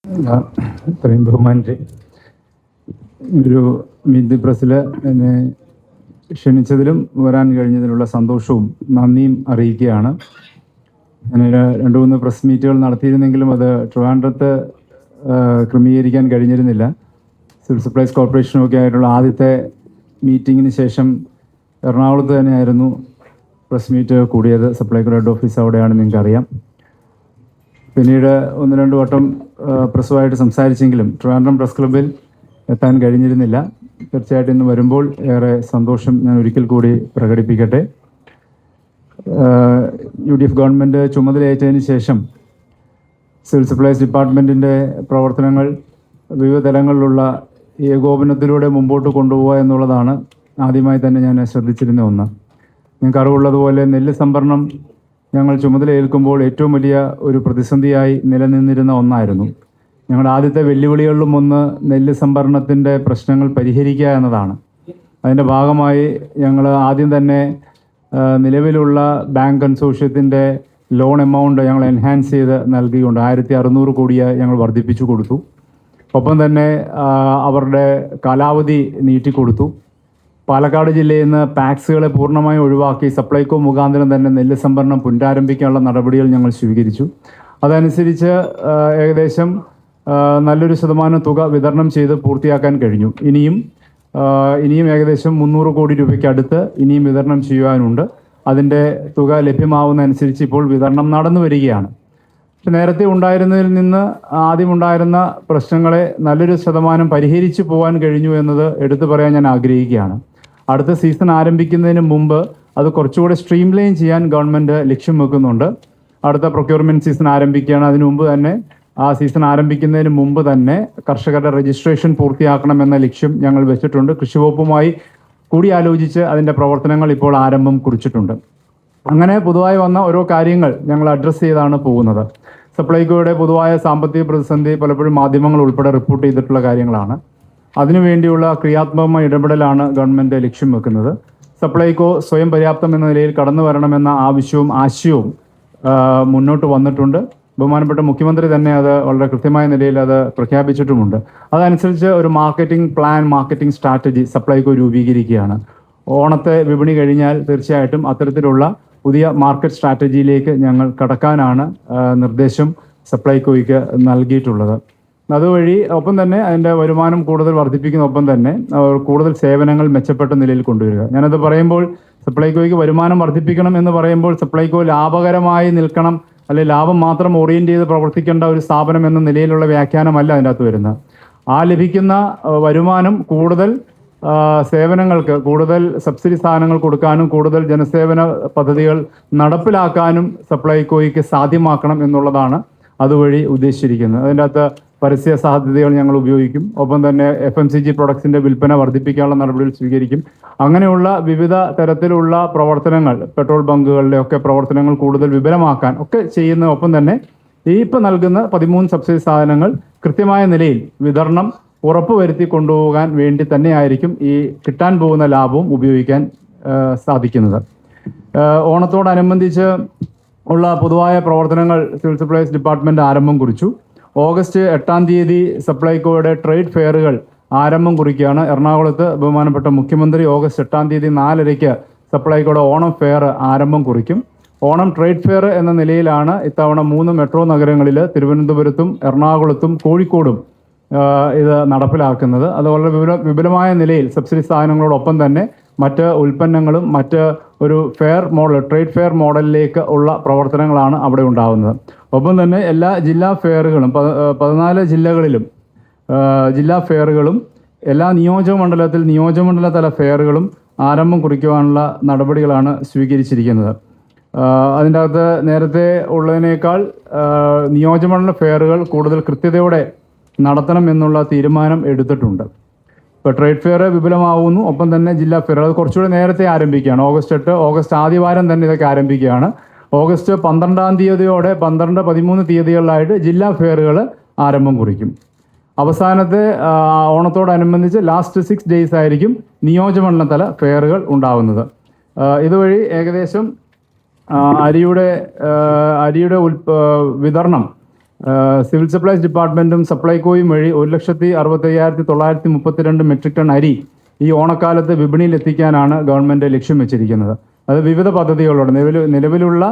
ഇത്രയും ബഹുമാനിച്ച് ഒരു മീറ്റ് ദി പ്രസ്സിൽ എന്നെ ക്ഷണിച്ചതിലും വരാൻ കഴിഞ്ഞതിലുള്ള സന്തോഷവും നന്ദിയും അറിയിക്കുകയാണ്. ഞാൻ 2-3 പ്രസ് മീറ്റുകൾ നടത്തിയിരുന്നെങ്കിലും അത് ട്രിവാൻഡ്രത്ത് ക്രമീകരിക്കാൻ കഴിഞ്ഞിരുന്നില്ല. സിവിൽ സപ്ലൈസ് കോർപ്പറേഷനും ഒക്കെ ആയിട്ടുള്ള ആദ്യത്തെ മീറ്റിങ്ങിന് ശേഷം എറണാകുളത്ത് തന്നെയായിരുന്നു പ്രസ് മീറ്റ് കൂടിയത്. സപ്ലൈകോ ഹെഡ് ഓഫീസ് അവിടെയാണ്, നിങ്ങൾക്കറിയാം. പിന്നീട് 1-2 വട്ടം പ്രസ്സുമായിട്ട് സംസാരിച്ചെങ്കിലും ട്രിവാൻഡ്രം പ്രസ് ക്ലബ്ബിൽ എത്താൻ കഴിഞ്ഞിരുന്നില്ല. തീർച്ചയായിട്ടും ഇന്ന് വരുമ്പോൾ ഏറെ സന്തോഷം ഞാൻ ഒരിക്കൽ കൂടി പ്രകടിപ്പിക്കട്ടെ. UDF ഗവൺമെൻറ് ചുമതലയേറ്റതിന് ശേഷം സിവിൽ സപ്ലൈസ് ഡിപ്പാർട്ട്മെൻറ്റിൻ്റെ പ്രവർത്തനങ്ങൾ വിവിധ തലങ്ങളിലുള്ള ഏകോപനത്തിലൂടെ മുമ്പോട്ട് കൊണ്ടുപോകുക എന്നുള്ളതാണ് ആദ്യമായി തന്നെ ഞാൻ ശ്രദ്ധിച്ചിരുന്ന ഒന്ന്. നിങ്ങൾക്ക് അറിവുള്ളതുപോലെ നെല്ല് സംഭരണം ഞങ്ങൾ ചുമതലയേൽക്കുമ്പോൾ ഏറ്റവും വലിയ ഒരു പ്രതിസന്ധിയായി നിലനിന്നിരുന്ന ഒന്നായിരുന്നു. ഞങ്ങളുടെ ആദ്യത്തെ വെല്ലുവിളികളിലും ഒന്ന് നെല്ല് സംഭരണത്തിൻ്റെ പ്രശ്നങ്ങൾ പരിഹരിക്കുക എന്നതാണ്. അതിൻ്റെ ഭാഗമായി ഞങ്ങൾ ആദ്യം തന്നെ നിലവിലുള്ള ബാങ്ക് കൺസോർഷ്യത്തിൻ്റെ ലോൺ എമൗണ്ട് ഞങ്ങൾ എൻഹാൻസ് ചെയ്ത് നൽകിക്കൊണ്ട് 1600 കോടിയായി ഞങ്ങൾ വർദ്ധിപ്പിച്ചു കൊടുത്തു. ഒപ്പം തന്നെ അവരുടെ കാലാവധി നീട്ടിക്കൊടുത്തു. പാലക്കാട് ജില്ലയിൽ നിന്ന് പാക്സുകളെ പൂർണ്ണമായും ഒഴിവാക്കി സപ്ലൈകോ മുഖാന്തരം തന്നെ നെല്ല് സംഭരണം പുനരാരംഭിക്കാനുള്ള നടപടികൾ ഞങ്ങൾ സ്വീകരിച്ചു. അതനുസരിച്ച് ഏകദേശം നല്ലൊരു ശതമാനം തുക വിതരണം ചെയ്ത് പൂർത്തിയാക്കാൻ കഴിഞ്ഞു. ഇനിയും ഏകദേശം 300 കോടി രൂപയ്ക്ക് അടുത്ത് ഇനിയും വിതരണം ചെയ്യുവാനുണ്ട്. അതിൻ്റെ തുക ലഭ്യമാവുന്നതനുസരിച്ച് ഇപ്പോൾ വിതരണം നടന്നു വരികയാണ്. പക്ഷെ നേരത്തെ ഉണ്ടായിരുന്നതിൽ നിന്ന് ആദ്യമുണ്ടായിരുന്ന പ്രശ്നങ്ങളെ നല്ലൊരു ശതമാനം പരിഹരിച്ചു പോകാൻ കഴിഞ്ഞു എന്നത് എടുത്തു പറയാൻ ഞാൻ ആഗ്രഹിക്കുകയാണ്. അടുത്ത സീസൺ ആരംഭിക്കുന്നതിന് മുമ്പ് അത് കുറച്ചുകൂടെ സ്ട്രീം ലൈൻ ചെയ്യാൻ ഗവൺമെൻറ് ലക്ഷ്യം വെക്കുന്നുണ്ട്. അടുത്ത പ്രൊക്യൂർമെൻറ്റ് സീസൺ ആരംഭിക്കുകയാണ്. അതിനു മുമ്പ് തന്നെ ആ സീസൺ ആരംഭിക്കുന്നതിന് മുമ്പ് തന്നെ കർഷകരുടെ രജിസ്ട്രേഷൻ പൂർത്തിയാക്കണമെന്ന ലക്ഷ്യം ഞങ്ങൾ വെച്ചിട്ടുണ്ട്. കൃഷിവകുപ്പുമായി കൂടിയാലോചിച്ച് അതിൻ്റെ പ്രവർത്തനങ്ങൾ ഇപ്പോൾ ആരംഭം കുറിച്ചിട്ടുണ്ട്. അങ്ങനെ പൊതുവായി വന്ന ഓരോ കാര്യങ്ങൾ ഞങ്ങൾ അഡ്രസ്സ് ചെയ്താണ് പോകുന്നത്. സപ്ലൈകോയുടെ പൊതുവായ സാമ്പത്തിക പ്രതിസന്ധി പലപ്പോഴും മാധ്യമങ്ങൾ ഉൾപ്പെടെ റിപ്പോർട്ട് ചെയ്തിട്ടുള്ള കാര്യങ്ങളാണ്. അതിനുവേണ്ടിയുള്ള ക്രിയാത്മകമായ ഇടപെടലാണ് ഗവൺമെൻറ് ലക്ഷ്യം വെക്കുന്നത്. സപ്ലൈകോ സ്വയം പര്യാപ്തം എന്ന നിലയിൽ കടന്നു വരണമെന്ന ആശയവും മുന്നോട്ട് വന്നിട്ടുണ്ട്. ബഹുമാനപ്പെട്ട മുഖ്യമന്ത്രി തന്നെ അത് വളരെ കൃത്യമായ നിലയിൽ അത് പ്രഖ്യാപിച്ചിട്ടുമുണ്ട്. അതനുസരിച്ച് ഒരു മാർക്കറ്റിംഗ് സ്ട്രാറ്റജി സപ്ലൈകോ രൂപീകരിക്കുകയാണ്. ഓണത്തെ വിപണി കഴിഞ്ഞാൽ തീർച്ചയായിട്ടും അത്തരത്തിലുള്ള പുതിയ മാർക്കറ്റ് സ്ട്രാറ്റജിയിലേക്ക് ഞങ്ങൾ കടക്കാനാണ് നിർദ്ദേശം സപ്ലൈകോയ്ക്ക് നൽകിയിട്ടുള്ളത്. അതുവഴി ഒപ്പം തന്നെ അതിൻ്റെ വരുമാനം കൂടുതൽ വർദ്ധിപ്പിക്കുന്ന ഒപ്പം തന്നെ കൂടുതൽ സേവനങ്ങൾ മെച്ചപ്പെട്ട നിലയിൽ കൊണ്ടുവരിക. ഞാനത് പറയുമ്പോൾ സപ്ലൈകോയ്ക്ക് വരുമാനം വർദ്ധിപ്പിക്കണം എന്ന് പറയുമ്പോൾ സപ്ലൈകോ ലാഭകരമായി നിൽക്കണം, അല്ലെങ്കിൽ ലാഭം മാത്രം ഓറിയൻറ്റ് ചെയ്ത് പ്രവർത്തിക്കേണ്ട ഒരു സ്ഥാപനം എന്ന നിലയിലുള്ള വ്യാഖ്യാനമല്ല അതിൻ്റെ അകത്ത് വരുന്നത്. ആ ലഭിക്കുന്ന വരുമാനം കൂടുതൽ സേവനങ്ങൾക്ക്, കൂടുതൽ സബ്സിഡി സാധനങ്ങൾ കൊടുക്കാനും കൂടുതൽ ജനസേവന പദ്ധതികൾ നടപ്പിലാക്കാനും സപ്ലൈകോയ്ക്ക് സാധ്യമാക്കണം എന്നുള്ളതാണ് അതുവഴി ഉദ്ദേശിച്ചിരിക്കുന്നത്. അതിൻ്റെ അകത്ത് പരസ്യ സാധ്യതകൾ ഞങ്ങൾ ഉപയോഗിക്കും. ഒപ്പം തന്നെ FMCG പ്രൊഡക്ട്സിൻ്റെ വിൽപ്പന വർദ്ധിപ്പിക്കാനുള്ള നടപടികൾ സ്വീകരിക്കും. അങ്ങനെയുള്ള വിവിധ തരത്തിലുള്ള പ്രവർത്തനങ്ങൾ, പെട്രോൾ ബങ്കുകളിലെ ഒക്കെ പ്രവർത്തനങ്ങൾ കൂടുതൽ വിപുലമാക്കാൻ ഒക്കെ ചെയ്യുന്ന ഒപ്പം തന്നെ ഇപ്പം നൽകുന്ന 13 സബ്സിഡി സാധനങ്ങൾ കൃത്യമായ നിലയിൽ വിതരണം ഉറപ്പുവരുത്തി കൊണ്ടുപോകാൻ വേണ്ടി തന്നെയായിരിക്കും ഈ കിട്ടാൻ പോകുന്ന ലാഭവും ഉപയോഗിക്കാൻ സാധിക്കുന്നത്. ഓണത്തോടനുബന്ധിച്ച് ഉള്ള പൊതുവായ പ്രവർത്തനങ്ങൾ സിവിൽ സപ്ലൈസ് ഡിപ്പാർട്ട്മെൻറ്റ് ആരംഭം കുറിച്ചു. ഓഗസ്റ്റ് 8-ാം തീയതി സപ്ലൈകോയുടെ ട്രേഡ് ഫെയറുകൾ ആരംഭം കുറിക്കുകയാണ്. എറണാകുളത്ത് ബഹുമാനപ്പെട്ട മുഖ്യമന്ത്രി ഓഗസ്റ്റ് 8-ാം തീയതി 4:30 സപ്ലൈകോയുടെ ഓണം ഫെയർ ആരംഭം കുറിക്കും. ഓണം ട്രേഡ് ഫെയർ എന്ന നിലയിലാണ് ഇത്തവണ 3 മെട്രോ നഗരങ്ങളിൽ തിരുവനന്തപുരത്തും എറണാകുളത്തും കോഴിക്കോടും ഇത് നടപ്പിലാക്കുന്നത്. അത് വളരെ വിപുലമായ നിലയിൽ സബ്സിഡി സാധനങ്ങളോടൊപ്പം തന്നെ മറ്റ് ഉൽപ്പന്നങ്ങളും മറ്റ് ഒരു ട്രേഡ് ഫെയർ മോഡലിലേക്ക് ഉള്ള പ്രവർത്തനങ്ങളാണ് അവിടെ ഉണ്ടാകുന്നത്. ഒപ്പം തന്നെ എല്ലാ ജില്ലാ ഫെയറുകളും 14 ജില്ലകളിലും ജില്ലാ ഫെയറുകളും എല്ലാ നിയോജകമണ്ഡല തല ഫെയറുകളും ആരംഭം കുറിക്കുവാനുള്ള നടപടികളാണ് സ്വീകരിച്ചിരിക്കുന്നത്. അതിൻ്റെ അകത്ത് നേരത്തെ ഉള്ളതിനേക്കാൾ നിയോജകമണ്ഡല ഫെയറുകൾ കൂടുതൽ കൃത്യതയോടെ നടത്തണം എന്നുള്ള തീരുമാനം എടുത്തിട്ടുണ്ട്. ഇപ്പോൾ ട്രേഡ് ഫെയർ വിപുലമാവുന്നു. ഒപ്പം തന്നെ ജില്ലാ ഫെയർ അത് കുറച്ചുകൂടി നേരത്തെ ആരംഭിക്കുകയാണ്. ഓഗസ്റ്റ് ആദ്യവാരം തന്നെ ഇതൊക്കെ ആരംഭിക്കുകയാണ്. ഓഗസ്റ്റ് 12-ാം തീയതിയോടെ 12-13 തീയതികളിലായിട്ട് ജില്ലാ ഫെയറുകൾ ആരംഭം കുറിക്കും. അവസാനത്തെ ഓണത്തോടനുബന്ധിച്ച് ലാസ്റ്റ് 6 days ആയിരിക്കും നിയോജകമണ്ഡലതല ഫെയറുകൾ ഉണ്ടാവുന്നത്. ഇതുവഴി ഏകദേശം അരിയുടെ വിതരണം സിവിൽ സപ്ലൈസ് ഡിപ്പാർട്ട്മെൻറ്റും സപ്ലൈകോയും വഴി 1,65,932 മെട്രിക് ടൺ അരി ഈ ഓണക്കാലത്ത് വിപണിയിൽ എത്തിക്കാനാണ് ഗവൺമെൻറ് ലക്ഷ്യം വെച്ചിരിക്കുന്നത്. അത് വിവിധ പദ്ധതികളോട് നിലവിലുള്ള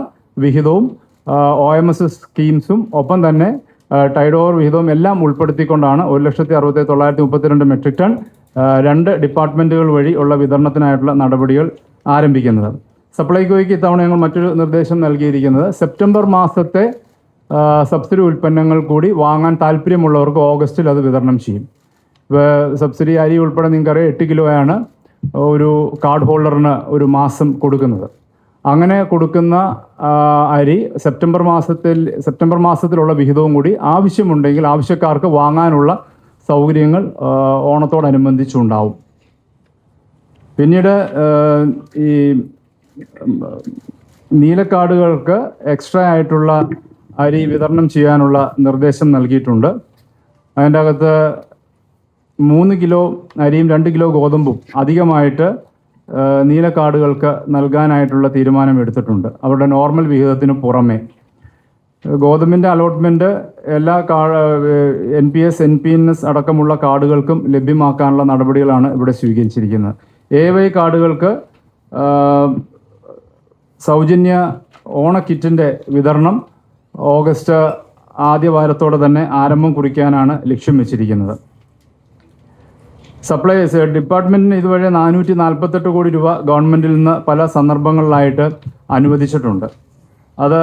വിഹിതവും OMS സ്കീംസും ഒപ്പം തന്നെ ടൈഡ് ഓവർ വിഹിതവും എല്ലാം ഉൾപ്പെടുത്തിക്കൊണ്ടാണ് 1,60,932 മെട്രിക് ടൺ 2 ഡിപ്പാർട്ട്മെൻറ്റുകൾ വഴി ഉള്ള വിതരണത്തിനായിട്ടുള്ള നടപടികൾ ആരംഭിക്കുന്നത്. സപ്ലൈകോയ്ക്ക് ഇത്തവണ ഞങ്ങൾ മറ്റൊരു നിർദ്ദേശം നൽകിയിരിക്കുന്നത് സെപ്റ്റംബർ മാസത്തെ സബ്സിഡി ഉൽപ്പന്നങ്ങൾ കൂടി വാങ്ങാൻ താല്പര്യമുള്ളവർക്ക് ഓഗസ്റ്റിൽ അത് വിതരണം ചെയ്യും. സബ്സിഡി അരി ഉൾപ്പെടെ നിങ്ങൾക്കറിയാം 8 കിലോയാണ് ഒരു കാർഡ് ഹോൾഡറിന് ഒരു മാസം കൊടുക്കുന്നത്. അങ്ങനെ കൊടുക്കുന്ന അരി സെപ്റ്റംബർ മാസത്തിലുള്ള വിഹിതവും കൂടി ആവശ്യമുണ്ടെങ്കിൽ ആവശ്യക്കാർക്ക് വാങ്ങാനുള്ള സൗകര്യങ്ങൾ ഓണത്തോടനുബന്ധിച്ചുണ്ടാവും. പിന്നീട് ഈ നീലക്കാർഡുകൾക്ക് എക്സ്ട്രാ ആയിട്ടുള്ള അരി വിതരണം ചെയ്യാനുള്ള നിർദ്ദേശം നൽകിയിട്ടുണ്ട്. അതിൻ്റെ അകത്ത് 3 കിലോ അരിയും 2 കിലോ ഗോതമ്പും അധികമായിട്ട് നീലക്കാർഡുകൾക്ക് നൽകാനായിട്ടുള്ള തീരുമാനം എടുത്തിട്ടുണ്ട്. അവരുടെ നോർമൽ വിഹിതത്തിന് പുറമെ ഗോതമ്പിൻ്റെ അലോട്ട്മെൻറ്റ് എല്ലാ NPS, NPNS അടക്കമുള്ള കാർഡുകൾക്കും ലഭ്യമാക്കാനുള്ള നടപടികളാണ് ഇവിടെ സ്വീകരിച്ചിരിക്കുന്നത്. AY കാർഡുകൾക്ക് സൗജന്യ ഓണക്കിറ്റിൻ്റെ വിതരണം ഓഗസ്റ്റ് ആദ്യ വാരത്തോടെ തന്നെ ആരംഭം കുറിക്കാനാണ് ലക്ഷ്യം വെച്ചിരിക്കുന്നത്. സപ്ലൈസ് ഡിപ്പാർട്ട്മെൻറ്റിന് ഇതുവരെ 448 കോടി രൂപ ഗവൺമെൻറ്റിൽ നിന്ന് പല സന്ദർഭങ്ങളിലായിട്ട് അനുവദിച്ചിട്ടുണ്ട്. അത്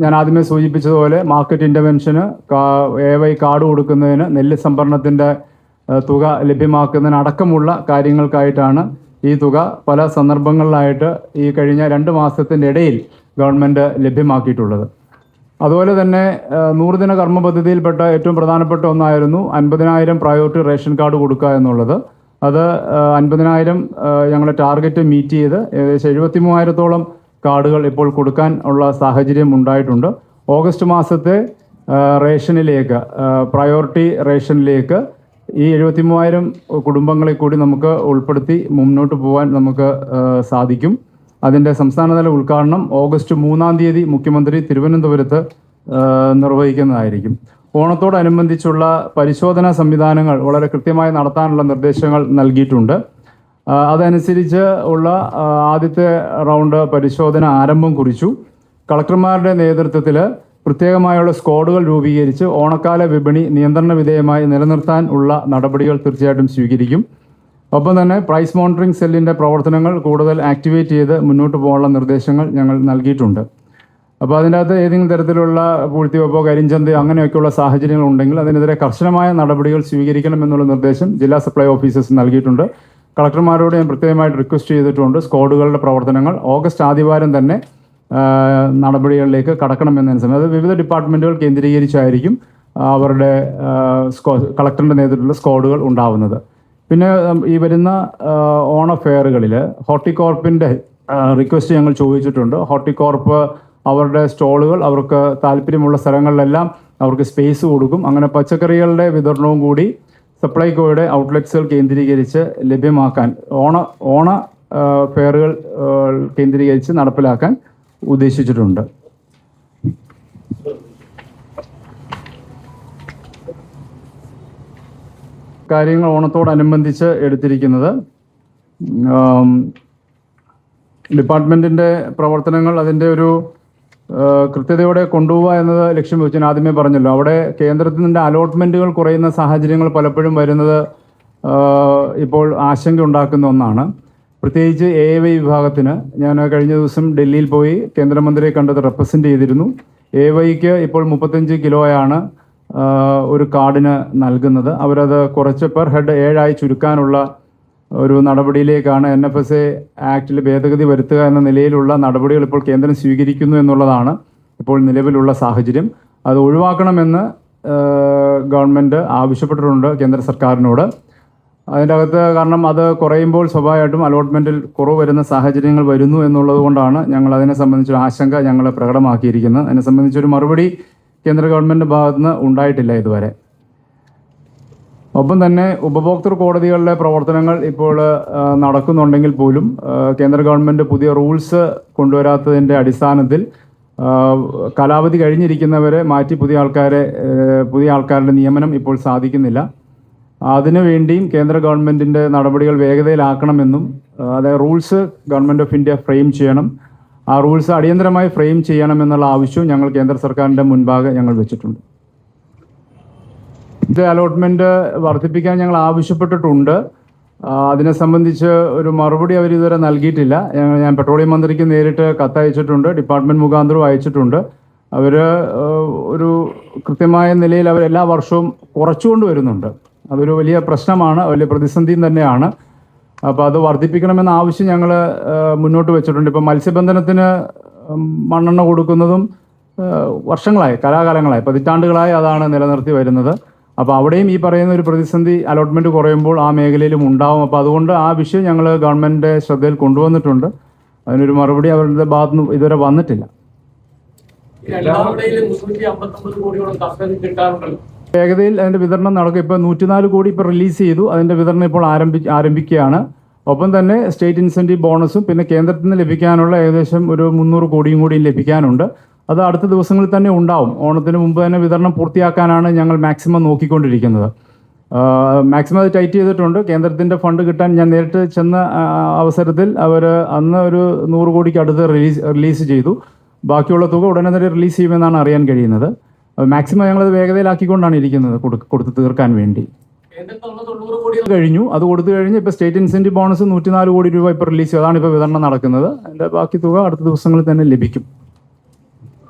ഞാൻ ആദ്യമേ സൂചിപ്പിച്ചതുപോലെ മാർക്കറ്റ് ഇൻ്റർവെൻഷന്, AY കാർഡ് കൊടുക്കുന്നതിന്, നെല്ല് സംഭരണത്തിൻ്റെ തുക ലഭ്യമാക്കുന്നതിന് അടക്കമുള്ള കാര്യങ്ങൾക്കായിട്ടാണ് ഈ തുക പല സന്ദർഭങ്ങളിലായിട്ട് ഈ കഴിഞ്ഞ 2 മാസത്തിൻ്റെ ഇടയിൽ ഗവൺമെൻറ് ലഭ്യമാക്കിയിട്ടുള്ളത്. അതുപോലെ തന്നെ 100 ദിന കർമ്മ പദ്ധതിയിൽപ്പെട്ട ഏറ്റവും പ്രധാനപ്പെട്ട ഒന്നായിരുന്നു 50,000 പ്രയോറിറ്റി റേഷൻ കാർഡ് കൊടുക്കുക എന്നുള്ളത്. അത് 50,000 ഞങ്ങളുടെ ടാർഗറ്റ് മീറ്റ് ചെയ്ത് ഏകദേശം 73,000-ഓളം കാർഡുകൾ ഇപ്പോൾ കൊടുക്കാൻ ഉള്ള സാഹചര്യം ഉണ്ടായിട്ടുണ്ട്. ഓഗസ്റ്റ് മാസത്തെ റേഷനിലേക്ക്, പ്രയോറിറ്റി റേഷനിലേക്ക് ഈ 73,000 കുടുംബങ്ങളെ കൂടി നമുക്ക് ഉൾപ്പെടുത്തി മുന്നോട്ട് പോകാൻ നമുക്ക് സാധിക്കും. അതിൻ്റെ സംസ്ഥാനതല ഉദ്ഘാടനം ഓഗസ്റ്റ് 3-ാം തീയതി മുഖ്യമന്ത്രി തിരുവനന്തപുരത്ത് നിർവഹിക്കുന്നതായിരിക്കും. ഓണത്തോടനുബന്ധിച്ചുള്ള പരിശോധനാ സംവിധാനങ്ങൾ വളരെ കൃത്യമായി നടത്താനുള്ള നിർദ്ദേശങ്ങൾ നൽകിയിട്ടുണ്ട്. അതനുസരിച്ച് ഉള്ള ആദ്യത്തെ റൗണ്ട് പരിശോധന ആരംഭം കുറിച്ചു. കളക്ടർമാരുടെ നേതൃത്വത്തിൽ പ്രത്യേകമായുള്ള സ്ക്വാഡുകൾ രൂപീകരിച്ച് ഓണക്കാല വിപണി നിയന്ത്രണ വിധേയമായി നിലനിർത്താൻ ഉള്ള നടപടികൾ തീർച്ചയായിട്ടും സ്വീകരിക്കും. ഒപ്പം തന്നെ പ്രൈസ് മോണിറ്ററിംഗ് സെല്ലിൻ്റെ പ്രവർത്തനങ്ങൾ കൂടുതൽ ആക്ടിവേറ്റ് ചെയ്ത് മുന്നോട്ട് പോകാനുള്ള നിർദ്ദേശങ്ങൾ ഞങ്ങൾ നൽകിയിട്ടുണ്ട്. അപ്പോൾ അതിൻ്റെ അകത്ത് ഏതെങ്കിലും തരത്തിലുള്ള പൂഴ്ത്തിവെപ്പോ കരിഞ്ചന്തയോ അങ്ങനെയൊക്കെയുള്ള സാഹചര്യങ്ങൾ ഉണ്ടെങ്കിൽ അതിനെതിരെ കർശനമായ നടപടികൾ സ്വീകരിക്കണമെന്നുള്ള നിർദ്ദേശം ജില്ലാ സപ്ലൈ ഓഫീസേഴ്സ് നൽകിയിട്ടുണ്ട്. കളക്ടർമാരോട് ഞാൻ പ്രത്യേകമായിട്ട് റിക്വസ്റ്റ് ചെയ്തിട്ടുണ്ട്. സ്ക്വാഡുകളുടെ പ്രവർത്തനങ്ങൾ ഓഗസ്റ്റ് ആദ്യവാരം തന്നെ നടപടികളിലേക്ക് കടക്കണമെന്നതിന് സമയം അത് വിവിധ ഡിപ്പാർട്ട്മെൻറ്റുകൾ കേന്ദ്രീകരിച്ചായിരിക്കും അവരുടെ കളക്ടറിൻ്റെ നേതൃത്വത്തിലുള്ള സ്ക്വാഡുകൾ ഉണ്ടാവുന്നത്. പിന്നെ ഈ വരുന്ന ഓണ ഫെയറുകളിൽ ഹോർട്ടികോർപ്പിൻ്റെ റിക്വസ്റ്റ് ഞങ്ങൾ ചോദിച്ചിട്ടുണ്ട്. ഹോർട്ടികോർപ്പ് അവരുടെ സ്റ്റോളുകൾ അവർക്ക് താല്പര്യമുള്ള സ്ഥലങ്ങളിലെല്ലാം അവർക്ക് സ്പേസ് കൊടുക്കും. അങ്ങനെ പച്ചക്കറികളുടെ വിതരണവും കൂടി സപ്ലൈകോയുടെ ഔട്ട്ലെറ്റ്സുകൾ കേന്ദ്രീകരിച്ച് ലഭ്യമാക്കാൻ ഓണ ഫെയറുകൾ കേന്ദ്രീകരിച്ച് നടപ്പിലാക്കാൻ ഉദ്ദേശിച്ചിട്ടുണ്ട്. കാര്യങ്ങൾ ഓണത്തോടനുബന്ധിച്ച് എടുത്തിരിക്കുന്നത് ഡിപ്പാർട്ട്മെൻറ്റിൻ്റെ പ്രവർത്തനങ്ങൾ അതിൻ്റെ ഒരു കൃത്യതയോടെ കൊണ്ടുപോവുക എന്നത് ലക്ഷ്യം വെച്ച് ഞാൻ ആദ്യമേ പറഞ്ഞല്ലോ. അവിടെ കേന്ദ്രത്തിൽ നിൻ്റെ അലോട്ട്മെൻറ്റുകൾ കുറയുന്ന സാഹചര്യങ്ങൾ പലപ്പോഴും വരുന്നത് ഇപ്പോൾ ആശങ്ക ഉണ്ടാക്കുന്ന ഒന്നാണ്. പ്രത്യേകിച്ച് AY വിഭാഗത്തിന് ഞാൻ കഴിഞ്ഞ ദിവസം ഡൽഹിയിൽ പോയി കേന്ദ്രമന്ത്രിയെ കണ്ടത് റെപ്രസെൻ്റ് ചെയ്തിരുന്നു. AYക്ക് ഇപ്പോൾ 35 കിലോയാണ് ഒരു കാർഡിന് നൽകുന്നത്. അവരത് കുറച്ച് പെർ ഹെഡ് 7 ചുരുക്കാനുള്ള ഒരു നടപടിയിലേക്കാണ് NFSA ആക്ടിൽ ഭേദഗതി വരുത്തുക എന്ന നിലയിലുള്ള നടപടികൾ ഇപ്പോൾ കേന്ദ്രം സ്വീകരിക്കുന്നു എന്നുള്ളതാണ് ഇപ്പോൾ നിലവിലുള്ള സാഹചര്യം. അത് ഒഴിവാക്കണമെന്ന് ഗവൺമെൻറ് ആവശ്യപ്പെട്ടിട്ടുണ്ട് കേന്ദ്ര സർക്കാരിനോട്. അതിൻ്റെ അകത്ത് കാരണം അത് കുറയുമ്പോൾ സ്വാഭാവികമായിട്ടും അലോട്ട്മെൻറ്റിൽ കുറവ് വരുന്ന സാഹചര്യങ്ങൾ വരുന്നു എന്നുള്ളത് കൊണ്ടാണ് ഞങ്ങൾ അതിനെ സംബന്ധിച്ചൊരു ആശങ്ക ഞങ്ങൾ പ്രകടമാക്കിയിരിക്കുന്നത്. അതിനെ സംബന്ധിച്ചൊരു മറുപടി കേന്ദ്ര ഗവൺമെൻറ് ഭാഗത്തു നിന്ന് ഉണ്ടായിട്ടില്ല ഇതുവരെ. ഒപ്പം തന്നെ ഉപഭോക്തൃ കോടതികളിലെ പ്രവർത്തനങ്ങൾ ഇപ്പോൾ നടക്കുന്നുണ്ടെങ്കിൽ പോലും കേന്ദ്ര ഗവൺമെൻറ് പുതിയ റൂൾസ് കൊണ്ടുവരാത്തതിൻ്റെ അടിസ്ഥാനത്തിൽ കാലാവധി കഴിഞ്ഞിരിക്കുന്നവരെ മാറ്റി പുതിയ ആൾക്കാരുടെ നിയമനം ഇപ്പോൾ സാധിക്കുന്നില്ല. അതിനുവേണ്ടിയും കേന്ദ്ര ഗവൺമെൻറ്റിൻ്റെ നടപടികൾ വേഗതയിലാക്കണമെന്നും അതായത് rules government of India frame ചെയ്യണം, ആ റൂൾസ് അടിയന്തരമായി ഫ്രെയിം ചെയ്യണമെന്നുള്ള ആവശ്യവും ഞങ്ങൾ കേന്ദ്ര സർക്കാരിൻ്റെ മുൻപാകെ ഞങ്ങൾ വെച്ചിട്ടുണ്ട്. ഇത് അലോട്ട്മെൻറ്റ് വർദ്ധിപ്പിക്കാൻ ഞങ്ങൾ ആവശ്യപ്പെട്ടിട്ടുണ്ട്. അതിനെ സംബന്ധിച്ച് ഒരു മറുപടി അവർ ഇതുവരെ നൽകിയിട്ടില്ല. ഞാൻ പെട്രോളിയം മന്ത്രിക്ക് നേരിട്ട് കത്തയച്ചിട്ടുണ്ട്, ഡിപ്പാർട്ട്മെൻറ്റ് മുഖാന്തരവും അയച്ചിട്ടുണ്ട്. അവർ ഒരു കൃത്യമായ നിലയിൽ അവർ എല്ലാ വർഷവും കുറച്ചുകൊണ്ട് വരുന്നുണ്ട്. അതൊരു വലിയ പ്രശ്നമാണ്, വലിയ പ്രതിസന്ധിയും തന്നെയാണ്. അപ്പോൾ അത് വർദ്ധിപ്പിക്കണമെന്ന ആവശ്യം ഞങ്ങൾ മുന്നോട്ട് വെച്ചിട്ടുണ്ട്. ഇപ്പോൾ മത്സ്യബന്ധനത്തിന് മണ്ണെണ്ണ കൊടുക്കുന്നതും വർഷങ്ങളായി, കലാകാലങ്ങളായി, പതിറ്റാണ്ടുകളായി അതാണ് നിലനിർത്തി വരുന്നത്. അപ്പോൾ അവിടെയും ഈ പറയുന്ന ഒരു പ്രതിസന്ധി അലോട്ട്മെൻറ്റ് കുറയുമ്പോൾ ആ മേഖലയിലും ഉണ്ടാവും. അപ്പോൾ അതുകൊണ്ട് ആ വിഷയം ഞങ്ങൾ ഗവൺമെൻറ്റിൻ്റെ ശ്രദ്ധയിൽ കൊണ്ടുവന്നിട്ടുണ്ട്. അതിനൊരു മറുപടി അവരുടെ ഭാഗത്തു നിന്ന് ഇതുവരെ വന്നിട്ടില്ല. വേഗതയിൽ അതിൻ്റെ വിതരണം നടക്കും. ഇപ്പോൾ 104 കോടി ഇപ്പോൾ റിലീസ് ചെയ്തു. അതിൻ്റെ വിതരണം ഇപ്പോൾ ആരംഭിക്കുകയാണ്. ഒപ്പം തന്നെ സ്റ്റേറ്റ് ഇൻസെൻറ്റീവ് ബോണസും പിന്നെ കേന്ദ്രത്തിൽ നിന്ന് ലഭിക്കാനുള്ള ഏകദേശം ഒരു 300 കോടിയും കൂടി ലഭിക്കാനുണ്ട്. അത് അടുത്ത ദിവസങ്ങളിൽ തന്നെ ഉണ്ടാവും. ഓണത്തിന് മുമ്പ് തന്നെ വിതരണം പൂർത്തിയാക്കാനാണ് ഞങ്ങൾ മാക്സിമം നോക്കിക്കൊണ്ടിരിക്കുന്നത്. മാക്സിമം അത് ടൈറ്റ് ചെയ്തിട്ടുണ്ട്. കേന്ദ്രത്തിൻ്റെ ഫണ്ട് കിട്ടാൻ ഞാൻ നേരിട്ട് ചെന്ന അവസരത്തിൽ അവർ അന്ന് ഒരു 100 കോടിക്ക് അടുത്ത് റിലീസ് ചെയ്തു. ബാക്കിയുള്ള തുക ഉടനെ തന്നെ റിലീസ് ചെയ്യുമെന്നാണ് അറിയാൻ കഴിയുന്നത്. മാക്സിമം ഞങ്ങളത് വേഗതയിലാക്കിക്കൊണ്ടാണ് ഇരിക്കുന്നത് കൊടുത്ത് തീർക്കാൻ വേണ്ടി. കഴിഞ്ഞു, അത് കൊടുത്തു കഴിഞ്ഞ് ഇപ്പോൾ സ്റ്റേറ്റ് ഇൻസെൻറ്റീവ് ബോണസ് 104 കോടി രൂപ ഇപ്പോൾ റിലീസ് ചെയ്തു. അതാണ് ഇപ്പോൾ വിതരണം നടക്കുന്നത്. അതിൻ്റെ ബാക്കി തുക അടുത്ത ദിവസങ്ങളിൽ തന്നെ ലഭിക്കും.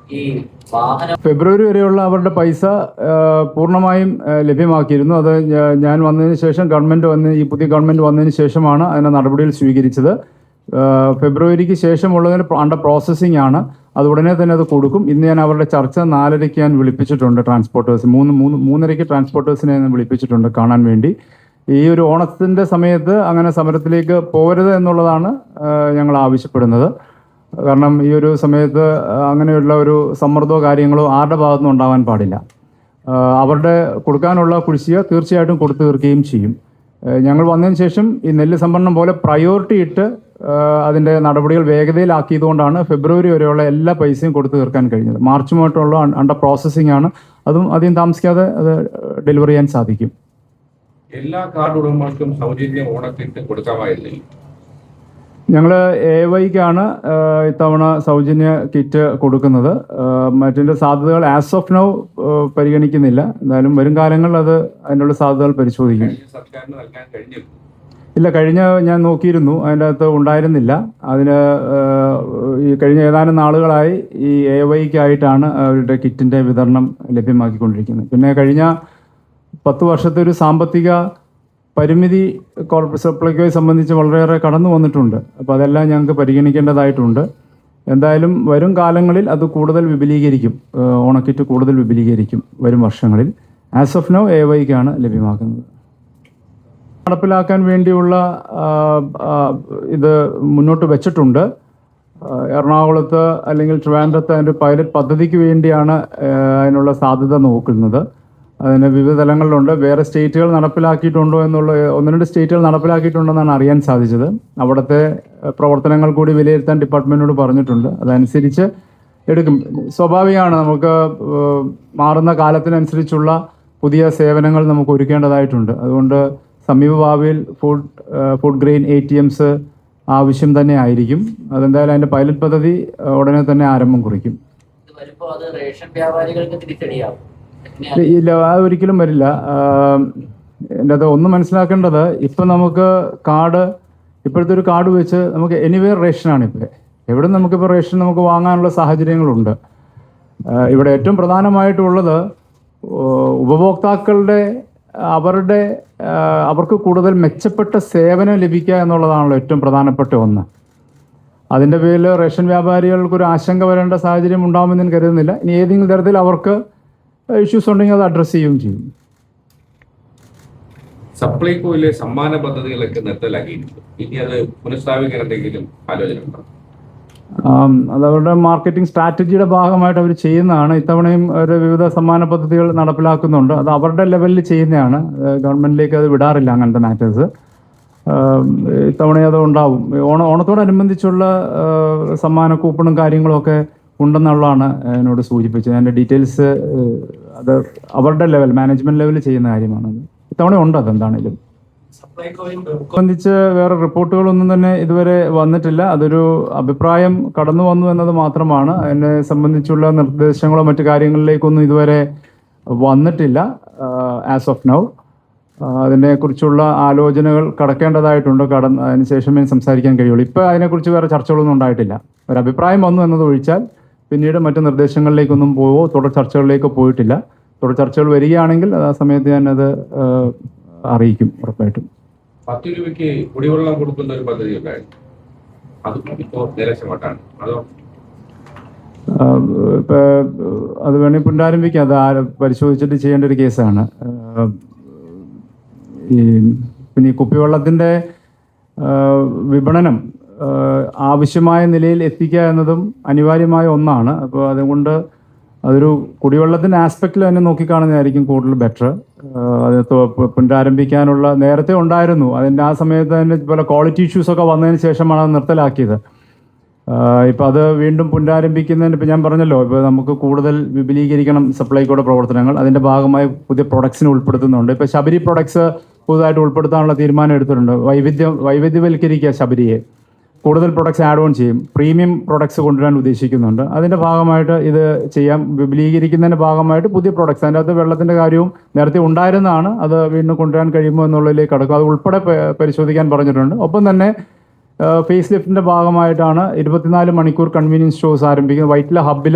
ഫെബ്രുവരി വരെയുള്ള അവരുടെ പൈസ പൂർണ്ണമായും ലഭ്യമാക്കിയിരുന്നു. അത് ഞാൻ വന്നതിന് ശേഷം ഈ പുതിയ ഗവൺമെൻറ് വന്നതിന് ശേഷമാണ് അതിൻ്റെ നടപടികൾ സ്വീകരിച്ചത്. ഫെബ്രുവരിക്ക് ശേഷമുള്ളതിന് അണ്ടർ പ്രോസസ്സിംഗ് ആണ്. അത് ഉടനെ തന്നെ അത് കൊടുക്കും. ഇന്ന് ഞാൻ അവരുടെ ചർച്ച 4:30 ഞാൻ വിളിപ്പിച്ചിട്ടുണ്ട്. ട്രാൻസ്പോർട്ടേഴ്സ് 3:30 ട്രാൻസ്പോർട്ടേഴ്സിനെ ഞാൻ വിളിപ്പിച്ചിട്ടുണ്ട് കാണാൻ വേണ്ടി. ഈ ഒരു ഓണത്തിൻ്റെ സമയത്ത് അങ്ങനെ സമരത്തിലേക്ക് പോകരുത് എന്നുള്ളതാണ് ഞങ്ങൾ ആവശ്യപ്പെടുന്നത്. കാരണം ഈ ഒരു സമയത്ത് അങ്ങനെയുള്ള ഒരു സമ്മർദ്ദമോ കാര്യങ്ങളോ ആരുടെ ഭാഗത്തുനിന്നും ഉണ്ടാവാൻ പാടില്ല. അവരുടെ കൊടുക്കാനുള്ള കുടിശ്ശിക തീർച്ചയായിട്ടും കൊടുത്തു തീർക്കുകയും ചെയ്യും. ഞങ്ങൾ വന്നതിന് ശേഷം ഈ നെല്ല് സംഭരണം പോലെ പ്രയോറിറ്റി ഇട്ട് അതിൻ്റെ നടപടികൾ വേഗതയിലാക്കിയതുകൊണ്ടാണ് ഫെബ്രുവരി വരെയുള്ള എല്ലാ പൈസയും കൊടുത്തു തീർക്കാൻ കഴിഞ്ഞത്. മാർച്ചുമായിട്ടുള്ള അണ്ടർ പ്രോസസ്സിംഗ് ആണ്. അതും അധികം താമസിക്കാതെ അത് ഡെലിവർ ചെയ്യാൻ സാധിക്കും. എല്ലാ കാർഡ് ഉടമകൾക്കും സൗജന്യ ഓണക്കിറ്റ് കൊടുക്കാമായിരുന്നില്ല. ഞങ്ങൾ AYക്കാണ് ഇത്തവണ സൗജന്യ കിറ്റ് കൊടുക്കുന്നത്. മറ്റിൻ്റെ സാധ്യതകൾ ആസ് ഓഫ് നൗ പരിഗണിക്കുന്നില്ല. എന്തായാലും വരും കാലങ്ങളിൽ അതിനുള്ള സാധ്യതകൾ പരിശോധിക്കും. ഇല്ല, ഞാൻ നോക്കിയിരുന്നു, അതിൻ്റെ അകത്ത് ഉണ്ടായിരുന്നില്ല. ഈ കഴിഞ്ഞ ഏതാനും നാളുകളായി ഈ AYക്കായിട്ടാണ് അവരുടെ കിറ്റിൻ്റെ വിതരണം ലഭ്യമാക്കിക്കൊണ്ടിരിക്കുന്നത്. പിന്നെ കഴിഞ്ഞ 10 വർഷത്തെ ഒരു സാമ്പത്തിക പരിമിതി കോർപ്പറേറ്റ് സപ്ലൈകോയെ സംബന്ധിച്ച് വളരെയേറെ കടന്നു വന്നിട്ടുണ്ട്. അപ്പോൾ അതെല്ലാം ഞങ്ങൾക്ക് പരിഗണിക്കേണ്ടതായിട്ടുണ്ട്. എന്തായാലും വരും കാലങ്ങളിൽ അത് കൂടുതൽ വിപുലീകരിക്കും. ഓണക്കിറ്റ് കൂടുതൽ വിപുലീകരിക്കും വരും വർഷങ്ങളിൽ. ആസ് ഓഫ് നൗ AYക്കാണ് ലഭ്യമാക്കുന്നത്. നടപ്പിലാക്കാൻ വേണ്ടിയുള്ള ഇത് മുന്നോട്ട് വെച്ചിട്ടുണ്ട്. എറണാകുളത്ത് അല്ലെങ്കിൽ ട്രിവാൻഡ്രത്ത് അതിൻ്റെ പൈലറ്റ് പദ്ധതിക്ക് വേണ്ടിയാണ് അതിനുള്ള സാധ്യത നോക്കുന്നത്. അതിന് വിവിധ തലങ്ങളിലുണ്ട്. വേറെ സ്റ്റേറ്റുകൾ നടപ്പിലാക്കിയിട്ടുണ്ടോ എന്നുള്ള 1-2 സ്റ്റേറ്റുകൾ നടപ്പിലാക്കിയിട്ടുണ്ടെന്നാണ് അറിയാൻ സാധിച്ചത്. അവിടുത്തെ പ്രവർത്തനങ്ങൾ കൂടി വിലയിരുത്താൻ ഡിപ്പാർട്ട്മെൻറ്റിനോട് പറഞ്ഞിട്ടുണ്ട്. അതനുസരിച്ച് എടുക്കും. സ്വാഭാവികമാണ്, നമുക്ക് മാറുന്ന കാലത്തിനനുസരിച്ചുള്ള പുതിയ സേവനങ്ങൾ നമുക്ക് ഒരുക്കേണ്ടതായിട്ടുണ്ട്. അതുകൊണ്ട് സമീപ ഭാവിയിൽ ഫുഡ് ഗ്രെയിൻ ATMs ആവശ്യം തന്നെ ആയിരിക്കും. അതെന്തായാലും അതിൻ്റെ പൈലറ്റ് പദ്ധതി ഉടനെ തന്നെ ആരംഭം കുറിക്കും. ഇല്ല, അത് ഒരിക്കലും വരില്ല. എൻ്റെ അത് ഒന്ന് മനസ്സിലാക്കേണ്ടത്, ഇപ്പം നമുക്ക് ഇപ്പോഴത്തെ ഒരു കാർഡ് വെച്ച് നമുക്ക് എനിവേർ റേഷനാണ്. എവിടെ നമുക്കിപ്പോൾ റേഷൻ നമുക്ക് വാങ്ങാനുള്ള സാഹചര്യങ്ങളുണ്ട്. ഇവിടെ ഏറ്റവും പ്രധാനമായിട്ടുള്ളത് ഉപഭോക്താക്കളുടെ അവർക്ക് കൂടുതൽ മെച്ചപ്പെട്ട സേവനം ലഭിക്കുക എന്നുള്ളതാണല്ലോ ഏറ്റവും പ്രധാനപ്പെട്ട ഒന്ന്. അതിൻ്റെ പേരിൽ റേഷൻ വ്യാപാരികൾക്കൊരു ആശങ്ക വരേണ്ട സാഹചര്യം ഉണ്ടാകുമെന്ന് ഞാൻ കരുതുന്നില്ല. ഇനി ഏതെങ്കിലും തരത്തിൽ അവർക്ക് ഇഷ്യൂസ് ഉണ്ടെങ്കിൽ അത് അഡ്രസ്സ് ചെയ്യുകയും ചെയ്യും. സപ്ലൈകോയിലെ സമ്മാന പദ്ധതികളൊക്കെ നിർത്തലാക്കിയിട്ടുണ്ട്. ഇനി അത് പുനഃസ്ഥാപിക്കാൻ എന്തെങ്കിലും ആലോചന ഉണ്ടോ? അത് അവരുടെ മാർക്കറ്റിംഗ് സ്ട്രാറ്റജിയുടെ ഭാഗമായിട്ട് അവർ ചെയ്യുന്നതാണ്. ഇത്തവണയും ഒരു വിവിധ സമ്മാന പദ്ധതികൾ നടപ്പിലാക്കുന്നുണ്ട്. അത് അവരുടെ ലെവലിൽ ചെയ്യുന്നതാണ്. ഗവൺമെൻറ്റിലേക്ക് അത് വിടാറില്ല അങ്ങനത്തെ മാറ്റേഴ്സ്. ഇത്തവണ അത് ഉണ്ടാവും. ഓണത്തോടനുബന്ധിച്ചുള്ള സമ്മാന കൂപ്പണും കാര്യങ്ങളുമൊക്കെ ഉണ്ടെന്നുള്ളതാണ് എന്നോട് സൂചിപ്പിച്ചത്. അതിൻ്റെ ഡീറ്റെയിൽസ് അത് അവരുടെ ലെവൽ, മാനേജ്മെൻറ്റ് ലെവലിൽ ചെയ്യുന്ന കാര്യമാണത്. ഇത്തവണ ഉണ്ട് അതെന്താണേലും. സംബന്ധിച്ച് വേറെ റിപ്പോർട്ടുകളൊന്നും തന്നെ ഇതുവരെ വന്നിട്ടില്ല. അതൊരു അഭിപ്രായം കടന്നു വന്നു എന്നത് മാത്രമാണ്. അതിനെ സംബന്ധിച്ചുള്ള നിർദ്ദേശങ്ങളോ മറ്റു കാര്യങ്ങളിലേക്കൊന്നും ഇതുവരെ വന്നിട്ടില്ല ആസ് ഓഫ് നൗ. അതിനെക്കുറിച്ചുള്ള ആലോചനകൾ കടക്കേണ്ടതായിട്ടുണ്ട്. അതിന് ശേഷമേ സംസാരിക്കാൻ കഴിയുള്ളൂ. ഇപ്പോൾ അതിനെക്കുറിച്ച് വേറെ ചർച്ചകളൊന്നും ഉണ്ടായിട്ടില്ല. ഒരു അഭിപ്രായം വന്നു എന്നത് ഒഴിച്ചാൽ പിന്നീട് മറ്റു നിർദ്ദേശങ്ങളിലേക്കൊന്നും തുടർ ചർച്ചകളിലേക്ക് പോയിട്ടില്ല. തുടർ ചർച്ചകൾ വരികയാണെങ്കിൽ ആ സമയത്ത് ഞാനത് അറിയിക്കും ഉറപ്പായിട്ടും. 10 രൂപയ്ക്ക് കുടിവെള്ളം കൊടുക്കുന്ന ഒരു പദ്ധതി ഉണ്ടായിരുന്നു, അത് ഇപ്പോൾ നിലച്ചമാട്ടാണ്. അതോ ഇപ്പം അത് വേണമെങ്കിൽ പുനരാരംഭിക്കാം. അത് പരിശോധിച്ചിട്ട് ചെയ്യേണ്ട ഒരു കേസാണ്. പിന്നെ ഈ കുപ്പിവെള്ളത്തിൻ്റെ വിപണനം ആവശ്യമായ നിലയിൽ എത്തിക്കുക എന്നതും അനിവാര്യമായ ഒന്നാണ്. അപ്പോൾ അതുകൊണ്ട് അതൊരു കുടിവെള്ളത്തിൻ്റെ ആസ്പെക്റ്റിൽ തന്നെ നോക്കിക്കാണുന്നതായിരിക്കും കൂടുതൽ ബെറ്റർ. അത് പുനരാരംഭിക്കാനുള്ള നേരത്തെ ഉണ്ടായിരുന്നു. അതിൻ്റെ ആ സമയത്ത് തന്നെ പല ക്വാളിറ്റി ഇഷ്യൂസൊക്കെ വന്നതിന് ശേഷമാണ് അത് നിർത്തലാക്കിയത്. ഇപ്പം അത് വീണ്ടും പുനരാരംഭിക്കുന്നതിന് ഇപ്പം ഞാൻ പറഞ്ഞല്ലോ, ഇപ്പോൾ നമുക്ക് കൂടുതൽ വിപുലീകരിക്കണം സപ്ലൈകോയുടെ പ്രവർത്തനങ്ങൾ. അതിൻ്റെ ഭാഗമായി പുതിയ പ്രൊഡക്ട്സിനെ ഉൾപ്പെടുത്തുന്നുണ്ട്. ഇപ്പോൾ ശബരി പ്രൊഡക്ട്സ് പുതുതായിട്ട് ഉൾപ്പെടുത്താനുള്ള തീരുമാനം എടുത്തിട്ടുണ്ട്. വൈവിധ്യവൽക്കരിക്കുക ശബരിയെ, കൂടുതൽ പ്രൊഡക്ട്സ് ആഡ് ഓൺ ചെയ്യും, പ്രീമിയം പ്രൊഡക്ട്സ് കൊണ്ടുവരാൻ ഉദ്ദേശിക്കുന്നുണ്ട്. അതിൻ്റെ ഭാഗമായിട്ട് ഇത് ചെയ്യാം. വിപുലീകരിക്കുന്നതിൻ്റെ ഭാഗമായിട്ട് പുതിയ പ്രൊഡക്ട്സ്, അതിൻ്റെ അകത്ത് വെള്ളത്തിൻ്റെ കാര്യവും നേരത്തെ ഉണ്ടായിരുന്നതാണ്, അത് വീണ്ടും കൊണ്ടുവരാൻ കഴിയുമോ എന്നുള്ളതിലേക്ക് കടക്കും. അത് ഉൾപ്പെടെ പരിശോധിക്കാൻ പറഞ്ഞിട്ടുണ്ട്. ഒപ്പം തന്നെ ഫേസ് ലിഫ്റ്റിൻ്റെ ഭാഗമായിട്ടാണ് 24 മണിക്കൂർ കൺവീനിയൻസ് സ്റ്റോഴ്സ് ആരംഭിക്കുന്നത്. വൈറ്റില ഹബ്ബിൽ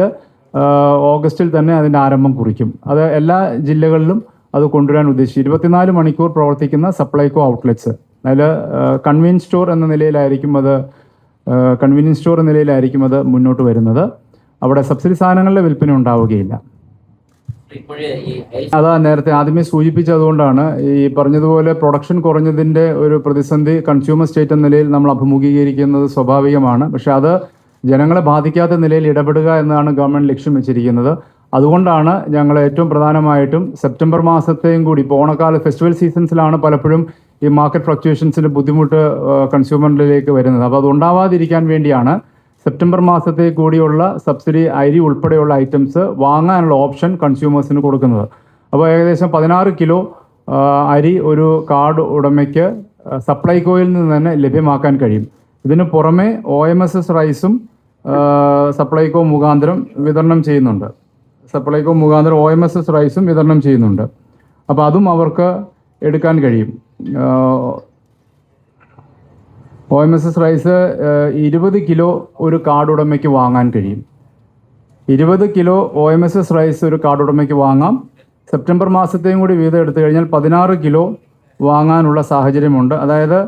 ഓഗസ്റ്റിൽ തന്നെ അതിൻ്റെ ആരംഭം കുറിക്കും. അത് എല്ലാ ജില്ലകളിലും അത് കൊണ്ടുവരാൻ ഉദ്ദേശിച്ചു. 24 മണിക്കൂർ പ്രവർത്തിക്കുന്ന സപ്ലൈകോ ഔട്ട്ലെറ്റ്സ്. അതിൽ കൺവീനിയൻസ് സ്റ്റോർ എന്ന നിലയിലായിരിക്കും അത് മുന്നോട്ട് വരുന്നത്. അവിടെ സബ്സിഡി സാധനങ്ങളുടെ വിൽപ്പന ഉണ്ടാവുകയില്ല. അതാ നേരത്തെ ആദ്യമേ സൂചിപ്പിച്ചതുകൊണ്ടാണ് ഈ പറഞ്ഞതുപോലെ പ്രൊഡക്ഷൻ കുറഞ്ഞതിൻ്റെ ഒരു പ്രതിസന്ധി കൺസ്യൂമർ സ്റ്റേറ്റ് എന്ന നിലയിൽ നമ്മൾ അഭിമുഖീകരിക്കുന്നത് സ്വാഭാവികമാണ്. പക്ഷെ അത് ജനങ്ങളെ ബാധിക്കാത്ത നിലയിൽ ഇടപെടുക എന്നതാണ് ഗവൺമെൻറ് ലക്ഷ്യം വെച്ചിരിക്കുന്നത്. അതുകൊണ്ടാണ് ഞങ്ങൾ ഏറ്റവും പ്രധാനമായിട്ടും സെപ്റ്റംബർ മാസത്തെയും കൂടി, ഇപ്പോൾ ഓണക്കാല ഫെസ്റ്റിവൽ സീസൺസിലാണ് പലപ്പോഴും ഈ മാർക്കറ്റ് ഫ്ലക്ച്വേഷൻസിൻ്റെ ബുദ്ധിമുട്ട് കൺസ്യൂമറിലേക്ക് വരുന്നത്. അപ്പോൾ അത് ഉണ്ടാവാതിരിക്കാൻ വേണ്ടിയാണ് സെപ്റ്റംബർ മാസത്തെ കൂടിയുള്ള സബ്സിഡി അരി ഉൾപ്പെടെയുള്ള ഐറ്റംസ് വാങ്ങാനുള്ള ഓപ്ഷൻ കൺസ്യൂമേഴ്സിന് കൊടുക്കുന്നത്. അപ്പോൾ ഏകദേശം 16 കിലോ അരി ഒരു കാർഡ് ഉടമയ്ക്ക് സപ്ലൈകോയിൽ നിന്ന് തന്നെ ലഭ്യമാക്കാൻ കഴിയും. ഇതിന് പുറമെ OMSS റൈസും സപ്ലൈകോ മുഖാന്തരം വിതരണം ചെയ്യുന്നുണ്ട്. OMSS റൈസും വിതരണം ചെയ്യുന്നുണ്ട്. അപ്പോൾ അതും അവർക്ക് എടുക്കാൻ കഴിയും. OMSS റൈസ് 20 കിലോ ഒരു കാർഡ് ഉടമയ്ക്ക് വാങ്ങാൻ കഴിയും. 20 കിലോ OMSS റൈസ് ഒരു കാർഡ് ഉടമയ്ക്ക് വാങ്ങാം. സെപ്റ്റംബർ മാസത്തെയും കൂടി വീതം എടുത്തു കഴിഞ്ഞാൽ 16 കിലോ വാങ്ങാനുള്ള സാഹചര്യമുണ്ട്. അതായത്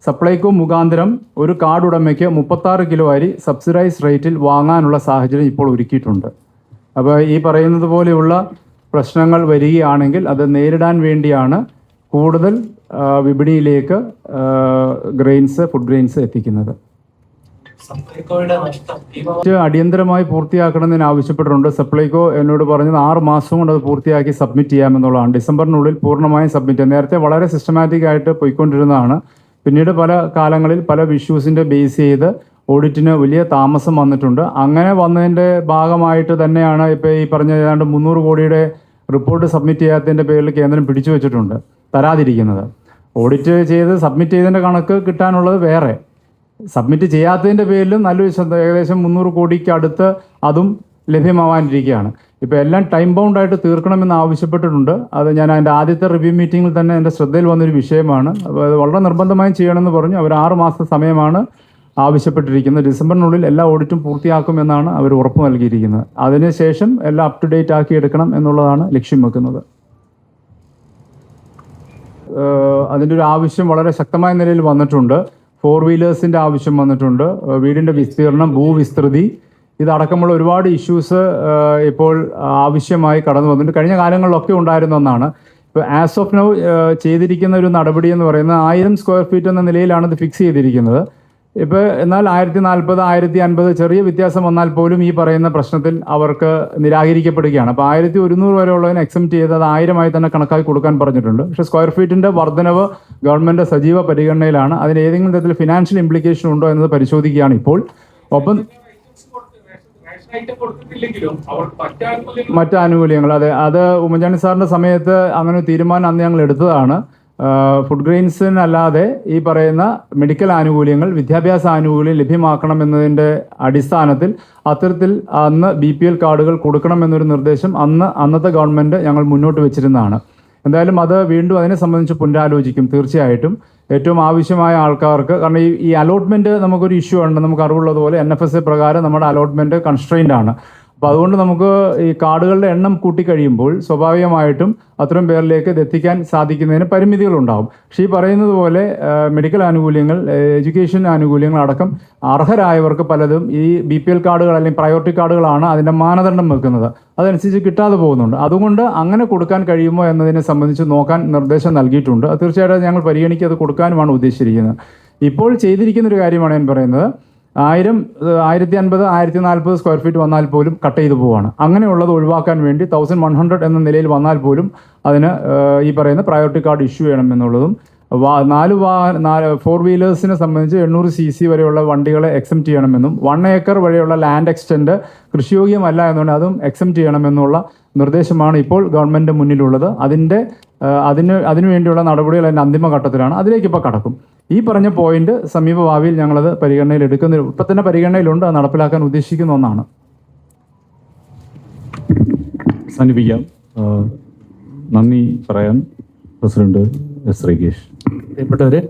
സപ്ലൈകോ മുഖാന്തരം ഒരു കാർഡ് ഉടമയ്ക്ക് 36 കിലോ അരി സബ്സിഡൈസ് റേറ്റിൽ വാങ്ങാനുള്ള സാഹചര്യം ഇപ്പോൾ ഒരുക്കിയിട്ടുണ്ട്. അപ്പോൾ ഈ പറയുന്നത് പോലെയുള്ള പ്രശ്നങ്ങൾ വരികയാണെങ്കിൽ അത് നേരിടാൻ വേണ്ടിയാണ് കൂടുതൽ വിപണിയിലേക്ക് ഫുഡ് ഗ്രെയിൻസ് എത്തിക്കുന്നത്. അടിയന്തരമായി പൂർത്തിയാക്കണമെന്ന് ആവശ്യപ്പെട്ടിട്ടുണ്ട്. സപ്ലൈകോ എന്നോട് പറഞ്ഞത് 6 മാസം കൊണ്ട് അത് പൂർത്തിയാക്കി സബ്മിറ്റ് ചെയ്യാമെന്നുള്ളതാണ്. ഡിസംബറിനുള്ളിൽ പൂർണ്ണമായും സബ്മിറ്റ് ചെയ്യാം. നേരത്തെ വളരെ സിസ്റ്റമാറ്റിക് ആയിട്ട് പോയിക്കൊണ്ടിരുന്നതാണ്. പിന്നീട് പല കാലങ്ങളിൽ പല ഇഷ്യൂസിൻ്റെ ബേസ് ചെയ്ത് ഓഡിറ്റിന് വലിയ താമസം വന്നിട്ടുണ്ട്. അങ്ങനെ വന്നതിൻ്റെ ഭാഗമായിട്ട് തന്നെയാണ് ഇപ്പോൾ ഈ പറഞ്ഞ ഏതാണ്ട് 300 കോടിയുടെ റിപ്പോർട്ട് സബ്മിറ്റ് ചെയ്യാത്തതിൻ്റെ പേരിൽ കേന്ദ്രം പിടിച്ചു വെച്ചിട്ടുണ്ട്, തരാതിരിക്കുന്നത്. ഓഡിറ്റ് ചെയ്ത് സബ്മിറ്റ് ചെയ്തതിൻ്റെ കണക്ക് കിട്ടാനുള്ളത് വേറെ, സബ്മിറ്റ് ചെയ്യാത്തതിൻ്റെ പേരിലും നല്ലൊരു ഏകദേശം 300 കോടിക്ക് അടുത്ത് അതും ലഭ്യമാവാനിരിക്കുകയാണ്. ഇപ്പോൾ എല്ലാം ടൈം ബൗണ്ടായിട്ട് തീർക്കണമെന്ന് ആവശ്യപ്പെട്ടിട്ടുണ്ട്. അത് ഞാൻ അതിൻ്റെ ആദ്യത്തെ റിവ്യൂ മീറ്റിങ്ങിൽ തന്നെ എൻ്റെ ശ്രദ്ധയിൽ വന്നൊരു വിഷയമാണ്. അപ്പോൾ അത് വളരെ നിർബന്ധമായും ചെയ്യണമെന്ന് പറഞ്ഞു. അവർ 6 മാസത്തെ സമയമാണ് ആവശ്യപ്പെട്ടിരിക്കുന്നത്. ഡിസംബറിനുള്ളിൽ എല്ലാ ഓഡിറ്റും പൂർത്തിയാക്കുമെന്നാണ് അവർ ഉറപ്പ് നൽകിയിരിക്കുന്നത്. അതിനുശേഷം എല്ലാം അപ് ടു ഡേറ്റ് ആക്കി എടുക്കണം എന്നുള്ളതാണ് ലക്ഷ്യം വെക്കുന്നത്. അതിൻ്റെ ഒരു ആവശ്യം വളരെ ശക്തമായ നിലയിൽ വന്നിട്ടുണ്ട്. 4 വീലേഴ്സിൻ്റെ ആവശ്യം വന്നിട്ടുണ്ട്. വീടിൻ്റെ വിസ്തീർണം, ഭൂവിസ്തൃതി, ഇതടക്കമുള്ള ഒരുപാട് ഇഷ്യൂസ് ഇപ്പോൾ ആവശ്യമായി കടന്നു വന്നിട്ടുണ്ട്. കഴിഞ്ഞ കാലങ്ങളിലൊക്കെ ഉണ്ടായിരുന്ന ഒന്നാണ്. ഇപ്പോൾ ആസ് ഓഫ് നൗ ചെയ്തിരിക്കുന്ന ഒരു നടപടി എന്ന് പറയുന്നത് 1000 സ്ക്വയർ ഫീറ്റ് എന്ന നിലയിലാണ് ഇത് ഫിക്സ് ചെയ്തിരിക്കുന്നത്. ഇപ്പോൾ എന്നാൽ 1040, 1050 ചെറിയ വ്യത്യാസം വന്നാൽ പോലും ഈ പറയുന്ന പ്രശ്നത്തിൽ അവർക്ക് നിരാകരിക്കപ്പെടുകയാണ്. അപ്പോൾ 1100 വരെ ഉള്ളതിന് എക്സംപ്റ്റ് ചെയ്ത് അത് 1000 തന്നെ കണക്കാക്കി കൊടുക്കാൻ പറഞ്ഞിട്ടുണ്ട്. പക്ഷേ സ്ക്വയർ ഫീറ്റിൻ്റെ വർധനവ് ഗവൺമെൻറ് സജീവ പരിഗണനയിലാണ്. അതിന് ഏതെങ്കിലും തരത്തിൽ ഫിനാൻഷ്യൽ ഇംപ്ലിക്കേഷൻ ഉണ്ടോ എന്നത് പരിശോധിക്കുകയാണ് ഇപ്പോൾ. ഒപ്പം ഐറ്റം കൊടുത്തിട്ടില്ലെങ്കിലും അവർ മറ്റാനുകൂല്യങ്ങൾ മറ്റ് ആനുകൂല്യങ്ങൾ, അതെ, അത് ഉമ്മൻചാണ്ടി സാറിൻ്റെ സമയത്ത് അങ്ങനെ ഒരു തീരുമാനം അന്ന് ഞങ്ങൾ എടുത്തതാണ്. ഫുഡ് ഗ്രെയിൻസിനല്ലാതെ ഈ പറയുന്ന മെഡിക്കൽ ആനുകൂല്യങ്ങൾ, വിദ്യാഭ്യാസ ആനുകൂല്യം ലഭ്യമാക്കണം എന്നതിൻ്റെ അടിസ്ഥാനത്തിൽ അത്തരത്തിൽ അന്ന് BPL കാർഡുകൾ കൊടുക്കണമെന്നൊരു നിർദ്ദേശം അന്നത്തെ ഗവൺമെൻറ് ഞങ്ങൾ മുന്നോട്ട് വെച്ചിരുന്നതാണ്. എന്തായാലും അത് വീണ്ടും അതിനെ സംബന്ധിച്ച് പുനരാലോചിക്കും തീർച്ചയായിട്ടും. ഏറ്റവും ആവശ്യമായ ആൾക്കാർക്ക്, കാരണം ഈ അലോട്ട്മെൻറ്റ് നമുക്കൊരു ഇഷ്യൂ ഉണ്ട്. നമുക്ക് അറിവുള്ളതുപോലെ NFSA പ്രകാരം നമ്മുടെ അലോട്ട്മെൻറ്റ് കൺസ്ട്രെയിൻ്റ് ആണ്. അപ്പോൾ അതുകൊണ്ട് നമുക്ക് ഈ കാർഡുകളുടെ എണ്ണം കൂട്ടിക്കഴിയുമ്പോൾ സ്വാഭാവികമായിട്ടും അത്തരം പേരിലേക്ക് ഇത് എത്തിക്കാൻ സാധിക്കുന്നതിന് പരിമിതികളുണ്ടാകും. പക്ഷേ ഈ പറയുന്നത് പോലെ മെഡിക്കൽ ആനുകൂല്യങ്ങൾ, എഡ്യൂക്കേഷൻ ആനുകൂല്യങ്ങൾ അടക്കം അർഹരായവർക്ക് പലതും ഈ BPL കാർഡുകൾ അല്ലെങ്കിൽ പ്രയോറിറ്റി കാർഡുകളാണ് അതിൻ്റെ മാനദണ്ഡം വെക്കുന്നത്. അതനുസരിച്ച് കിട്ടാതെ പോകുന്നുണ്ട്. അതുകൊണ്ട് അങ്ങനെ കൊടുക്കാൻ കഴിയുമോ എന്നതിനെ സംബന്ധിച്ച് നോക്കാൻ നിർദ്ദേശം നൽകിയിട്ടുണ്ട്. അത് തീർച്ചയായിട്ടും ഞങ്ങൾ പരിഗണിക്കുക, അത് കൊടുക്കാനുമാണ് ഉദ്ദേശിച്ചിരിക്കുന്നത്. ഇപ്പോൾ ചെയ്തിരിക്കുന്നൊരു കാര്യമാണ് ഞാൻ പറയുന്നത്. 1000, 1050, 1040 സ്ക്വയർ ഫീറ്റ് വന്നാൽ പോലും കട്ട് ചെയ്തു പോവാണ്. അങ്ങനെയുള്ളത് ഒഴിവാക്കാൻ വേണ്ടി 1100 എന്ന നിലയിൽ വന്നാൽ പോലും അതിന് ഈ പറയുന്ന പ്രയോറിറ്റി കാർഡ് ഇഷ്യൂ ചെയ്യണം എന്നുള്ളതും, 4 വീലേഴ്സിനെ സംബന്ധിച്ച് 800 cc വരെയുള്ള വണ്ടികളെ എക്സംപ്റ്റ് ചെയ്യണമെന്നും, 1 ഏക്കർ വരെയുള്ള ലാൻഡ് എക്സ്റ്റെൻഡ് കൃഷിയോഗ്യമല്ല എന്നുകൊണ്ട് അതും എക്സംപ്റ്റ് ചെയ്യണമെന്നുള്ള നിർദ്ദേശമാണ് ഇപ്പോൾ ഗവൺമെൻറ് മുന്നിലുള്ളത്. അതിനു വേണ്ടിയുള്ള നടപടികൾ അതിൻ്റെ അന്തിമഘട്ടത്തിലാണ്. അതിലേക്ക് ഇപ്പോൾ കടക്കും. ഈ പറഞ്ഞ പോയിന്റ് സമീപ ഭാവിയിൽ ഞങ്ങളത് പരിഗണനയിൽ എടുക്കുന്ന, ഇപ്പം തന്നെ പരിഗണനയിലുണ്ട്, അത് നടപ്പിലാക്കാൻ ഉദ്ദേശിക്കുന്ന ഒന്നാണ്. അവസാനിപ്പിക്കാം. നന്ദി പറയാൻ പ്രസിഡന്റ് S. രകേഷ്. പ്രിയപ്പെട്ടവരെ,